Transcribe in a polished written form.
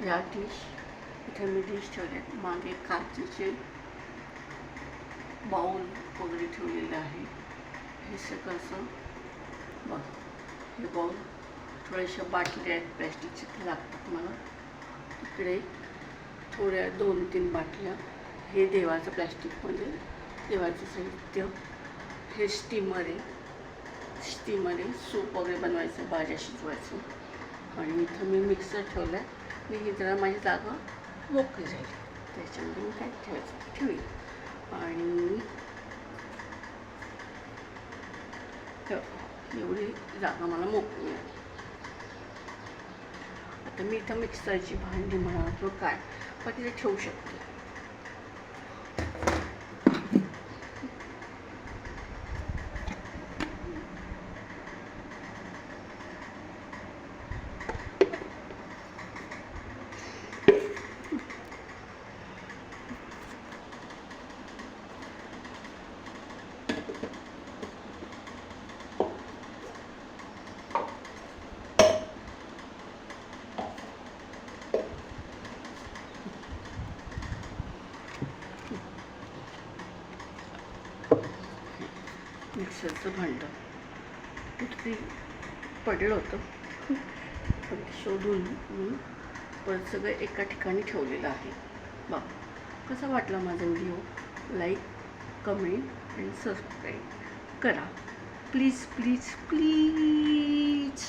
या डिश इथे मी डिश ठेवले, मागे काचेचे बाउल वगैरे ठेवलेलं आहे. हे सगळं असं बघ, हे बाउल थोड्याशा बाटल्या आहेत प्लॅस्टिकच्या लागतात मला. इकडे थोड्या 2-3 बाटल्या. हे देवाचं प्लॅस्टिकमध्ये देवाचं साहित्य. हे स्टीमर आहे, सूप वगैरे बनवायचं, भाज्या शिजवायचं. आणि इथं मी मिक्सर ठेवला आहे. मी ही जरा माझी जागा मोकळी झाली, त्याच्यामध्ये मी काय ठेवायचं ठेवीन. आणि एवढी जागा मला मोकळी मिळाली. आता मी इथं मिक्सरची भांडी म्हणा किंवा काय पण तिथे ठेवू शकते. मिक्सरचं भांडं कुठे पडलं होतं, पण शोधून मी परत सगळं एका ठिकाणी ठेवलेलं आहे. बघ कसा वाटला माझा व्हिडिओ. लाईक, कमेंट आणि सबस्क्राईब करा प्लीज प्लीज प्लीज.